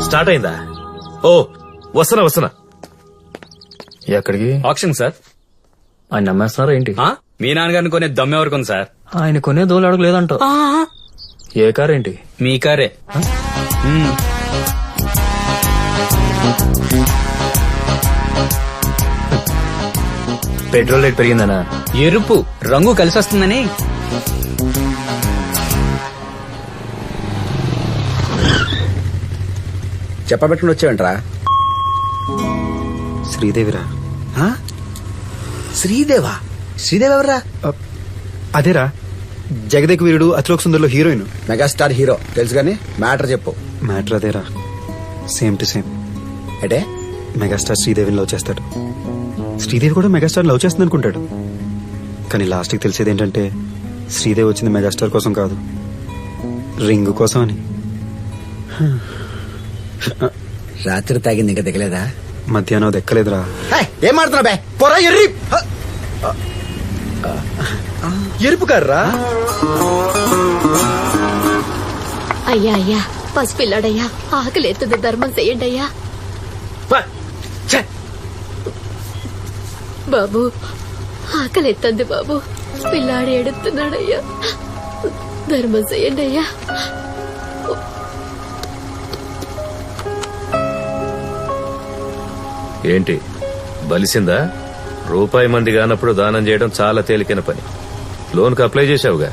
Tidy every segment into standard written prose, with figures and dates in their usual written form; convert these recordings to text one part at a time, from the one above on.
Start అయిందా? ఓ వస్తున్నా. ఎక్కడికి? Option sir. ఆయన నమ్మేస్తున్నారా ఏంటి? మీ నాన్నగారిని కొనే దమ్మె వరకు ఉంది సార్. ఆయన కొనే దోలు అడగలేదంట. ఏ కార్ ఏంటి? మీ కారే. పెట్రోల్ రేట్ పెరిగిందనా? ఎరుపు రంగు కలిసి వస్తుందని. చెప్పబెట్టుకుని వచ్చావంట్రా? శ్రీదేవిరా. శ్రీదేవా? శ్రీదేవి ఎవరా? అదేరా, జగదేక్ వీరుడు అతిలోక్ సుందర్లో హీరోయిన్. మెగాస్టార్ హీరో తెలుసు గానీ మ్యాటర్ చెప్పు. మ్యాటర్ అదేరా, సేమ్ టు సేమ్. అంటే మెగాస్టార్ శ్రీదేవిని లవ్ చేస్తాడు, శ్రీదేవి కూడా మెగాస్టార్ లవ్ చేస్తుంది అనుకుంటాడు. కానీ లాస్ట్కి తెలిసేది ఏంటంటే శ్రీదేవి వచ్చింది మెగాస్టార్ కోసం కాదు, రింగ్ కోసం అని. రాత్రి తాగింది ఇంకా దిగలేదా? మధ్యాహ్నం దెక్కలేదురా. ఏం మాడుతున్నా బే? పొరా ఎర్రి ఎరుపు కర్రా. అయ్యా పసిపిల్లాడయ్యా, ఆకలి ఎత్తుంది, ధర్మం చెయ్యండి అయ్యా. బాబు ఆకలి ఎత్తంది బాబు, పిల్లాడు ఏడుతున్నాడయ్యా, ధర్మం చెయ్యండి అయ్యా. ఏంటి బలిసిందా? రూపాయి మంది కానప్పుడు దానం చేయడం చాలా తేలికైన పని. లోన్ కు అప్లై చేశావుగా,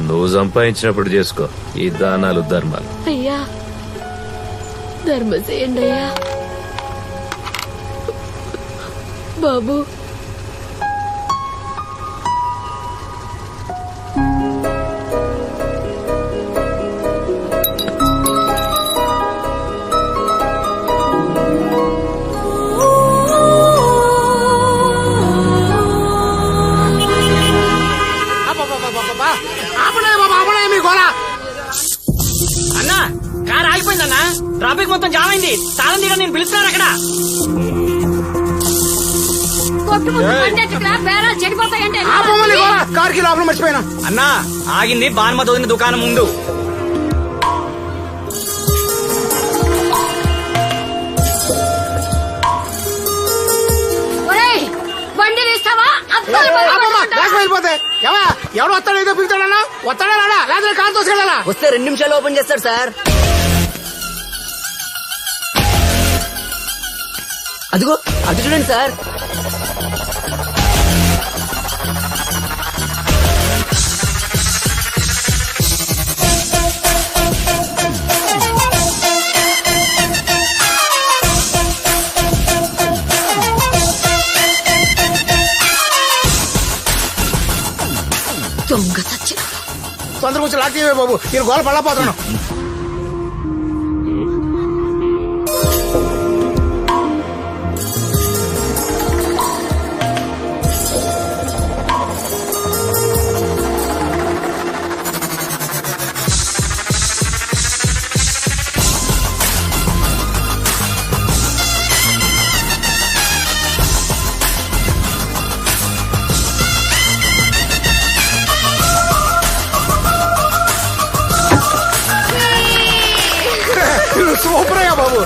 నువ్వు సంపాదించినప్పుడు చేసుకో ఈ దానాలు ధర్మాలు. అయ్యా ధర్మం చెయ్యండి అయ్యా. బాబు అన్నా కార్ ఆగిపోయిందన్నా, ట్రాఫిక్ మొత్తం జామ్ అయింది. తాళం తీయడం నేను పిలుస్తున్నాను అక్కడ. కార్కి లోపల మర్చిపోయినా. అన్నా ఆగింది బాన్మతి వదిన దుకాణం ముందు. వెళ్ళిపోతే ఎవరు వస్తాడో ఏదో పిలుతాడన్నా, వస్తాడా రాడా? లేదా కార్ తోసుకెళ్ళాలా? వస్తే 2 నిమిషాలు ఓపెన్ చేస్తాడు సార్. అదిగో అది చూడండి సార్. దొంగ సచ్చిన తొందర కొంచెం లాక్ చేయవే బాబు, నేను గోల పడలేకపోతున్నాను. సూపర్ అయ్యా బాబు.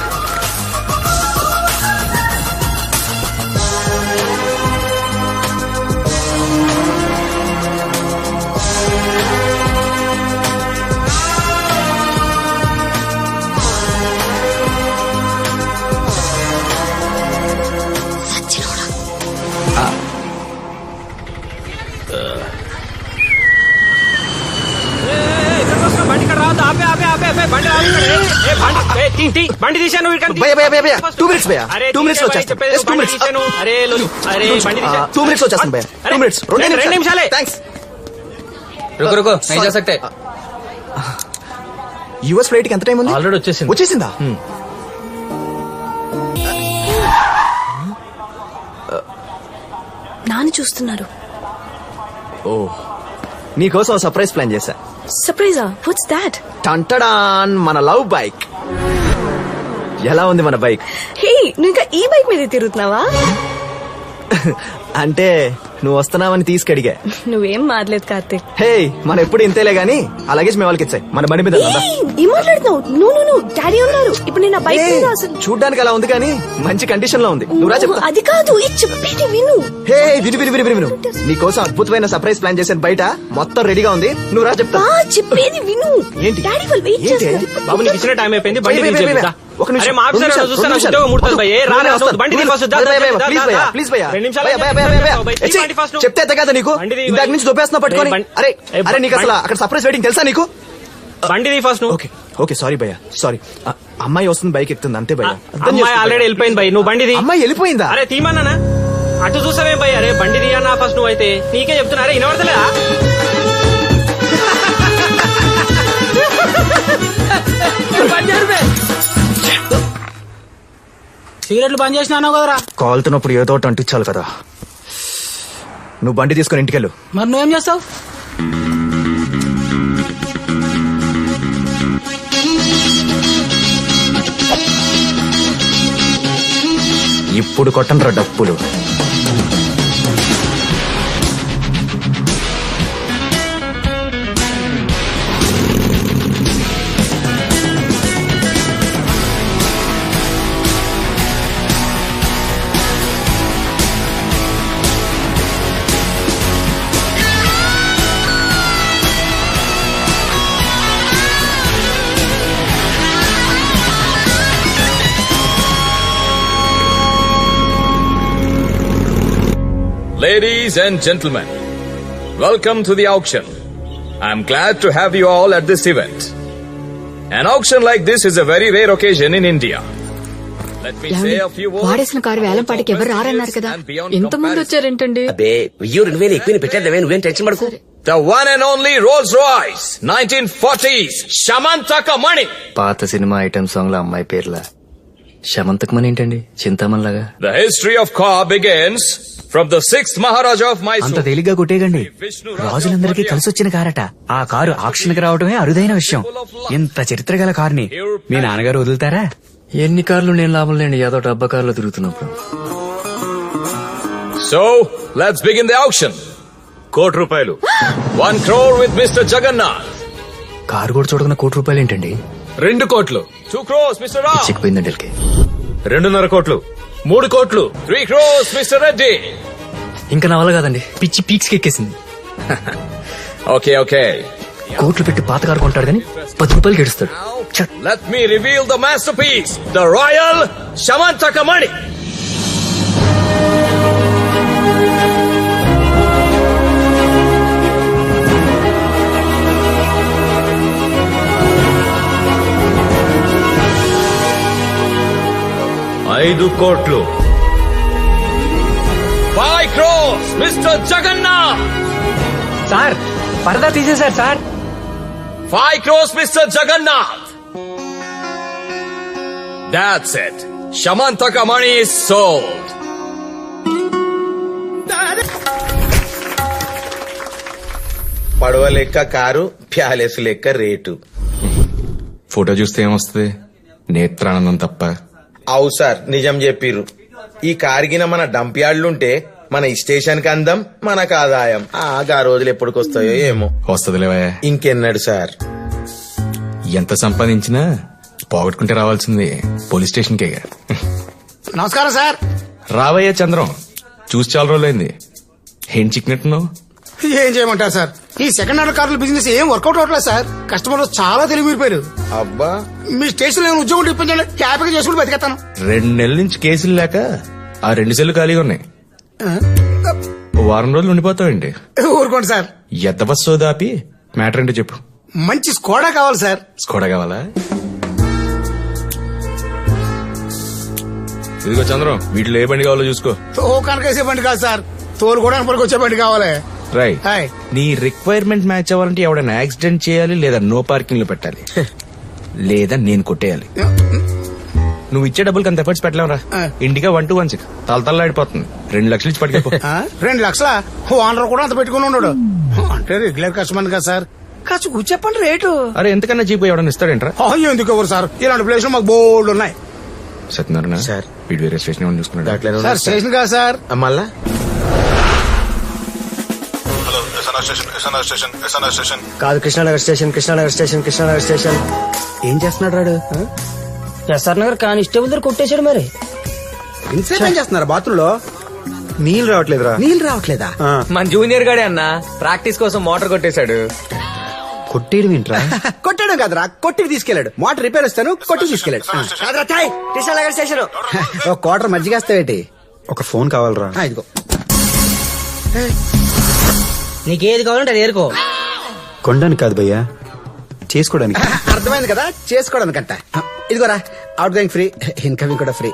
బండి తీశాను. 2 minutes భయ్యా, 2 minutes లో వచ్చేస్తాను. 2 minutes లో వచ్చేస్తాను భయ్యా. 2 minutes, 2 నిమిషాలే. థ్యాంక్స్. రుకో नहीं जा सकते. యుఎస్ ఫ్లైట్ కి ఎంత టైం ఉంది? ఆల్రెడీ వచ్చేసిందా? నాని చూస్తున్నారు. ఓ, నీకోసం సర్ప్రైజ్ ప్లాన్ చేశా. సర్ప్రైజా? What's that? టంటడాన్, మన లవ్ బైక్. ఎలా ఉంది మన బైక్? హే, నువ్వు ఇంకా ఈ బైక్ మీద తిరుగుతున్నావా? అంటే నువ్వు వస్తున్నావని తీసుకడిగా. నువ్వేం మారలేదు కార్తీక్. హే మనం ఎప్పుడు ఇంతేలే గానీ ఆ లగేజ్ మేము వాళ్ళకి ఇచ్చాయి. మన బండి మీద ఉందా? ఏం మాట్లాడుతున్నావు? నువ్వు డాడీ ఉన్నారు ఇప్పుడు. నేను బైక్ మీద అసలు చూడ్డానికి అలా ఉంది కానీ మంచి కండిషన్ లో ఉంది. నువ్వు రా చెప్తా. అది కాదు, ఇది చెప్పేది విను. హే విను విను విను విను నీకోసం అద్భుతమైన సర్ప్రైజ్ ప్లాన్ చేశాను. బయట మొత్తం రెడీగా ఉంది. నువ్వు రా చెప్తా. చెప్పేది విను. ఏంటి? డాడీ వాళ్ళు వెయిట్ ఏంటి? చేస్తారు. బాబు నీకు ఇచ్చిన టైం అయిపోయింది, బండి భయ్యా, తీసి భయ్యా, చెప్తా. ఒక నిమిషం, అరే, మా ఆఫీసర్ రెండు ఎవరో చూస్తే నాకు నిమిషాలు, ఉద్యోగం ముడుతుంది భయ్యా. రా, రా, వస్తాను. బండి తీసి ఫస్ట్ దా, భయ్యా, దా, భయ్యా, దా, ప్లీజ్ దా, భయ్యా, దా. ప్లీజ్ భయ్యా. 2 నిమిషాలు భయ్యా, భయ్యా, భయ్యా, భయ్యా. భయ్యా, ఎచ్చి, బండి ఫస్ట్. చెప్తే ఎంత కదా నీకు? బండి తీ, ఇందాక నుంచి దొబ్బేస్తున్నా పట్టుకొని. బండి- అరే ఏ, అరే నీకు అసలు బండి- అక్కడ సర్ప్రైజ్ వెయిటింగ్ తెలుసా నీకు? బండి తీ ఫస్ట్ నువ్వు. ఓకే ఓకే సారీ భయ్యా సారీ. అమ్మాయి వస్తుంది, బైక్ ఎక్కుతుంది అంతే భయ్యా. అర్థం అమ్మాయి చేసుకో ఆల్రెడీ భయ్యా. వెళ్ళిపోయింది భయ్, నువ్వు బండి తీ. అమ్మాయి వెళ్ళిపోయిందా? అరే తీమన్నానా? అటు చూసావేం భయ్? అరే బండి తీయన్నా ఫస్ట్ నువ్వు. అయితే నీకే చెప్తున్నా. అరే వినబడతలేదా? సిగరెట్లు బంద్ చేసినా కదరా. కాలుతున్నప్పుడు ఏదో ఒకటి అంటించాలి కదా. నువ్వు బండి తీసుకొని ఇంటికెళ్ళు. మరి నువ్వేం చేస్తావు? ఇప్పుడు కొట్టండ్రా డప్పులు. Ladies and gentlemen, welcome to the auction. I'm glad to have you all at this event. An auction like this is a very rare occasion in India. Let me say a few words. వాడేసిన car వేలం పాటికి ఎవరు రారన్నారు కదా, And beyond ఎంత మంది comparison. వచ్చారేంటండి? అబ్బే 1000 ఎక్కువ పెట్టేద్దామే, నువ్వేం టెన్షన్ పడకు. The one and only Rolls Royce 1940s Shamantaka Mani. పాత సినిమా ఐటమ్ సాంగ్ లో అమ్మాయి పేర్ల శమంతకమని ఏంటండి? చింతామన్ లాగా. The history of car begins from the 6th Maharaja of అంత Mysore. తేలిగ్గా కొట్టేయకండి. రాజులందరికీ కలిసి వచ్చిన కారట. ఆ కారు ఆక్షన్ కి రావడమే అరుదైన విషయం. ఇంత చరిత్ర గల కారుని మీ నాన్నగారు వదులుతారా? ఎన్ని కార్లు నేను లాభం లేండి, ఏదో డబ్బా కార్లో తిరుగుతున్నప్పుడు. So, let's begin the auction. కోటి రూపాయలు 1 crore with Mr. Jagannath. Car కూడా చూడకుండా ₹1,00,00,000 ఏంటండి? 2 కోట్లు 2 crores Mr. Ram. చిక్కిపోయిందండి వీళ్ళకి. 2.5 కోట్లు 3 కోట్లు 3 crores Mr. Reddy. ఇంకా నా వల్ల కాదండి, పిచ్చి పీక్స్ ఎక్కేసింది. Okay. కోట్లు పెట్టి పాత కారు కొంటాడు కానీ ₹10 గెడుస్తాడు. Now, let me reveal the masterpiece, the Royal Shamantaka Mani. ఐదు కోట్లు 5 crores Mr. Jagannath. సార్ పరదా తీసేశారు sir. 5 crores Mr. Jagannath. That's it. Shamantaka Mani is sold. పడవ లెక్క కారు, ప్యాలెస్ లెక్క రేటు. ఫోటో చూస్తే ఏమొస్తుంది? నేత్రానందం తప్ప. అవు సార్, నిజం చెప్పిర్రు. ఈ కారుగిన మన డంప్ యార్డ్లుంటే మన స్టేషన్ కి అందం, మనకు ఆదాయం. ఆ రోజులు ఎప్పటికొస్తాయో ఏమో. వస్తుందిలేవా? ఇంకెన్నాడు సార్. ఎంత సంపాదించినా పోగొట్టుకుంటే రావాల్సింది పోలీస్ స్టేషన్ కే. నమస్కారం సార్. రావయ్యా చంద్రం, చూసి చాలా రోజులైంది. ఏం చిక్కినట్టున్నావు? ఏం చేయమంటారు సార్, ఈ సెకండ్ హ్యాండ్ కార్ల బిజినెస్ ఏం వర్కౌట్ అవట్లేదు సార్. కస్టమర్లు చాలా తెలివిపోయారు. అబ్బా, మీ స్టేషన్ లో ఉద్యోగం ఇప్పించండి, హ్యాపీగా చేసుకుని బతికేస్తాను. 2 నెలల నుంచి కేసులు లేక ఆ 2 సెల్లు ఖాళీగా ఉన్నాయి. ఓ వారం రోజులు ఉండిపోతావండి. ఊరుకోండి సార్. ఎద్ద బస్ సోదాపి మ్యాటర్ ఏంటో చెప్పు. మంచి స్కోడా కావాలి సార్. స్కోడా కావాలా? ఇదిగో చంద్రం, వీటిలో ఏ బండి కావాలో చూసుకో. కనకేసే బండి కాదు సార్, తోలు కూడా వచ్చే బండి కావాలి. రైట్. హాయ్. నీ రిక్వైర్మెంట్ మ్యాచ్ అవ్వాలంటే ఎవడైనా యాక్సిడెంట్ చేయాలి, లేదా నో పార్కింగ్ లో పెట్టాలి, లేదా నేను కొట్టేయాలి. నువ్వు ఇచ్చే డబ్బులకి అంత ఎఫర్ట్స్ పెట్టలేవరా? ఇండిగా 1216 తలతల్లాడిపోతుంది. 2 లక్షలు ఇచ్చి పట్టుకెళ్ళిపో. 2 లక్షల ఓనర్ కూడా అంత పెట్టుకుని ఉన్నాడు. అంటే రెగ్యులర్ కస్టమర్ కదా సార్, కాస్త కూర్చెప్పండి రేటు. అరే ఎంతకన్నా చీప్ ఎవడన్నా ఇస్తాడేంట్రా? ఎందుకు ఎవరు సార్, ఇలాంటి ప్లేస్ మాకు బోల్డ్ ఉన్నాయి. సత్యనారాయణ సార్, వీడు వేరే స్టేషన్ ఏమని చూసుకున్నాడు. సార్ స్టేషన్ కాదు సార్, మళ్ళా కాదు Krishna Nagar station Krishna Nagar station Krishna Nagar station. ఏం చేస్తున్నాడు రాడు? ఎస్ఆర్ నగర్ కానిస్టేబుల్ దగ్గర కొట్టేశాడు మరి. ఇన్సేపు ఏం చేస్తున్నారు బాత్రూమ్ లో? నీళ్ళు రావట్లేదురా. నీళ్ళు రావట్లేదా? మన జూనియర్ గాడే అన్న ప్రాక్టీస్ కోసం మోటార్ కొట్టేశాడు. కొట్టేయడం ఏంట్రా? కొట్టాడు కదరా, కొట్టి తీసుకెళ్లాడు. మోటార్ రిపేర్ వస్తాను కొట్టి తీసుకెళ్లాడు. కృష్ణానగర్ స్టేషన్. ఒక క్వార్టర్ మజ్జిగేస్తావేటి? ఒక ఫోన్ కావాలరా. ఇదిగో. నీకేది కావాలంటే అది ఏరుకో. కొనడానికి కాదు భయ్యా, చేసుకోవడానికి. అర్థమైంది కదా, చేసుకోవడానికంట. ఇదిగోరా, అవుట్ గోయింగ్ ఫ్రీ, ఇన్కమింగ్ కూడా ఫ్రీ.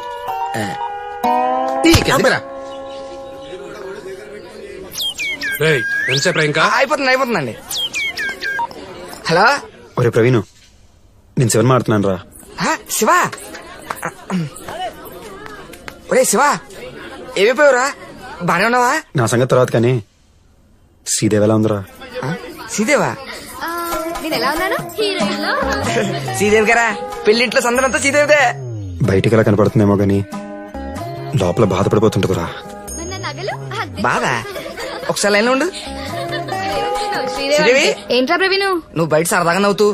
అయిపోతుందండి. హలో ఒరే ప్రవీణ్, నేను శివన్ మాడుతున్నాను రా. శివ, ఒరే శివ, ఏమైపోయావురా? బానే ఉన్నావా? నా సంగతి తర్వాత కానీ శ్రీదేవి ఎలా ఉందిరా? శ్రీదేవా? నేను ఎలా ఉన్నాను? శ్రీదేవి గారా, పెళ్లింట్లో సందనంతా శ్రీదేవిదే. బయటికి ఎలా కనపడుతుందేమో గానీ లోపల బాధపడిపోతుంటదిరా. బాధ? ఒకసారి లైన్లో ఉండు. శ్రీదేవి, ఏంట్రా ప్రవీణు? నువ్వు బయట సరదాగా నవ్వుతూ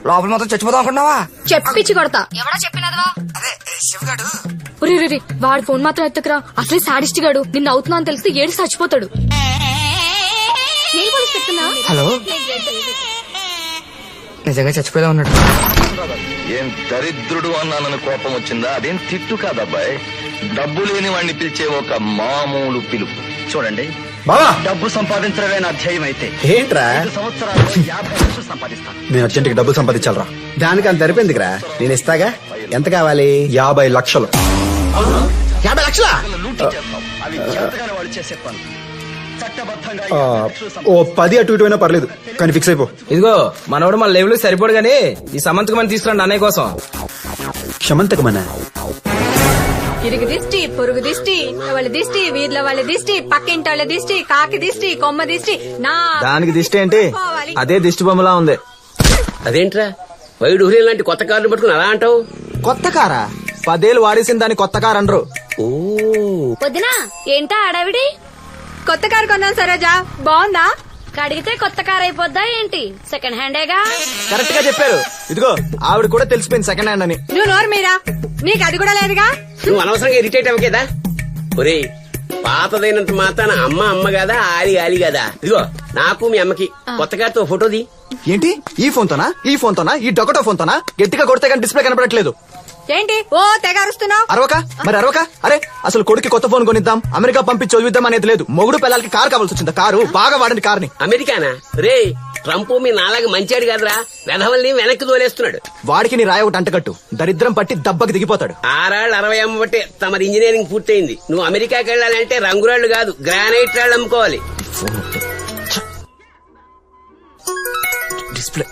లోపల మొత్తం చచ్చిపోదాం అనుకున్నావా? చెప్పిచ్చి కొడతా. ఎవడా చెప్పినదవా? అదే శివగాడు. వాడు ఫోన్ మాత్రం ఎత్తకురా. అసలే సాడిస్ట్ గాడు. నిన్ను అవుతున్నా అని తెలిస్తే ఏడు చచ్చిపోతాడు. నేను పోలీస్ పెట్టుకున్నా. హలో, నిజంగా చచ్చిపోయేలా ఉన్నాడు. ఏం దరిద్రుడు అన్నానని కోపం వచ్చిందా? అదేం తిట్టు కాదబ్బాయి, డబ్బు లేని వాడిని పిలిచే ఒక మామూలు పిలుపు. చూడండి బావా, డబ్బు సంపాదించడమే నా ధ్యేయం అయితే ఏంట్రా? 5 సంవత్సరాల్లో 50 లక్షలు సంపాదిస్తాను. నేను అర్జెంట్కి డబ్బులు సంపాదించాలరా. దానికి అంత సరిపోయిందిరా. నేను ఇస్తాగా. ఎంత కావాలి? 50 లక్షలు. 50 లక్షలా? అవి చేతగాని వాడు చేసే పనులు. చట్టబద్ధంగా ఓ 10 అటు ఇటు అయినా పర్లేదు, కానీ ఫిక్స్ అయిపో. ఇదిగో మనోడు మన లెవెల్ సరిపోడు గానీ ఈ సమంతకమని తీసుకురండి అన్నయ్య కోసం. క్షమంతకమన్నా? ఇరుగు దిష్టి, పొరుగు దిష్టి, వాళ్ళ దిష్టి, వీధిలో వాళ్ళ దిష్టి, పక్కింటి వాళ్ళ దిష్టి, కాకి దిష్టి, కొమ్మ దిష్టి. నా దానికి దిష్టి ఏంటి? అదే దిష్టి బొమ్మలా ఉంది. అదేంట్రా వైడు హురీ లాంటి కొత్త కార్లు పట్టుకుని అలా అంటావు? కొత్త కారా? 10 ఏళ్ళు వాడేసిన దాన్ని కొత్త కారు అనరు. వదినా, ఏంటా ఆడావిడి? కొత్త కారు కొన్నాను సరోజా, బాగుందా? కడిగితే కొత్త కారు అయిపోద్దా ఏంటి? సెకండ్ హ్యాండేగా. కరెక్ట్ గా చెప్పారు. ఇదిగో ఆవిడ కూడా తెలిసిపోయింది సెకండ్ హ్యాండ్ అని. నువ్వు నోరు మీరా, నీకు అది కూడా లేదుగా. నువ్వు అనవసరంగా ఇరిటేట్ అవ్వకేదా? ఒరే, పాతదైనంత మాత్రాన అమ్మ అమ్మ కదా, ఆలి ఆలి కదా. ఇదిగో నాకు మీ అమ్మకి కొత్త కారుతో ఫోటోది. ఏంటి? ఈ ఫోన్ తోనా? ఈ ఫోన్ తోనా? ఈ డొకటో ఫోన్ తోనా? గట్టిగా కొడితే కానీ డిస్ప్లే కనపడట్లేదు. ఏంటి ఓ తెగ అరుస్తున్నావు? అరవక మరి అరవక. అరే అసలు కొడుకు కొత్త ఫోన్ కొనిద్దాం, అమెరికా పంపించి చదివిద్దాం అనేది లేదు. మొగుడు పిల్లలకి కారు కావాల్సి వచ్చింది. కారు బాగా వాడండి కార్ని. అమెరికానా? రే, ట్రంప్ మీ నాలాగా మంచాడు కాదురా, వెధవల్ని వెనక్కి తోలేస్తున్నాడు. వాడికి నీ రాయ ఒకటి అంటకట్టు, దరిద్రం పట్టి దెబ్బకి దిగిపోతాడు. 60 అమ్మబట్టే తమరి ఇంజనీరింగ్ పూర్తయింది. నువ్వు అమెరికాకి వెళ్ళాలంటే రంగురాళ్లు కాదు, గ్రానైట్ రాళ్ళు అమ్ముకోవాలి. డిస్ప్లే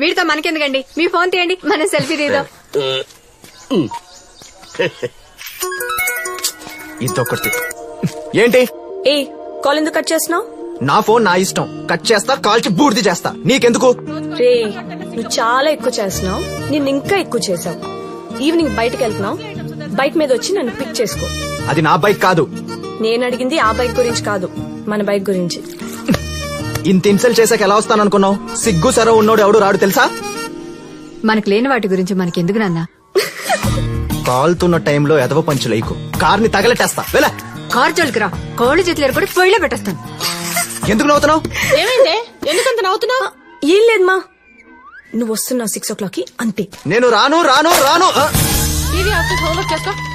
వీడితో మనకెందుకండి, మీ ఫోన్ తీయండి, మనం సెల్ఫీ తీద్దాం. ఇదొకటి. ఏంటి? ఏ కాల్ ఎందుకు కట్ చేస్తున్నావు? నా ఫోన్ నా ఇష్టం, కట్ చేస్తా, కాల్చి బూర్ది చేస్తా. నీకెందుకు? రే, నువ్వు చాలా ఎక్కువ చేస్తున్నావు, నిన్ను ఇంకా ఎక్కువ చేసావు. ఈవినింగ్ బయటకు వెళ్తున్నావు, బైక్ మీద వచ్చి నన్ను పిక్ చేసుకో. అది నా బైక్ కాదు. నేను అడిగింది ఆ బైక్ గురించి కాదు, మన బైక్ గురించి. ఇంత ఇన్సల్ట్ చేసాక ఎలా వస్తాననుకున్నావు? సిగ్గు సర ఉన్నోడు ఎవడు రాడు తెలుసా? మనకు లేని వాటి గురించి మనకెందుకు నాన్న? కాలుతున్న టైంలో ఎదవ పంచులేకు, కార్ని తగలెట్టేస్తా. వెళ్ళ. కార్ జోలికిరా, కోళ్ళు చేతులు కూడా పొయ్యిలో పెట్టేస్తాను. ఎందుకు నవ్వుతున్నావు? ఏమైందే, ఎందుకంత నవ్వుతున్నావు? ఏం లేదు మా, నువ్వు వస్తున్నావు 6 o'clock అంతే. నేను రాను రాను రాను.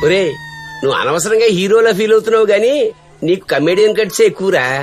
ఒరే, నువ్వు అనవసరంగా హీరోలా ఫీల్ అవుతున్నావు గానీ నీకు కమెడియన్ కట్సే ఎక్కువరా.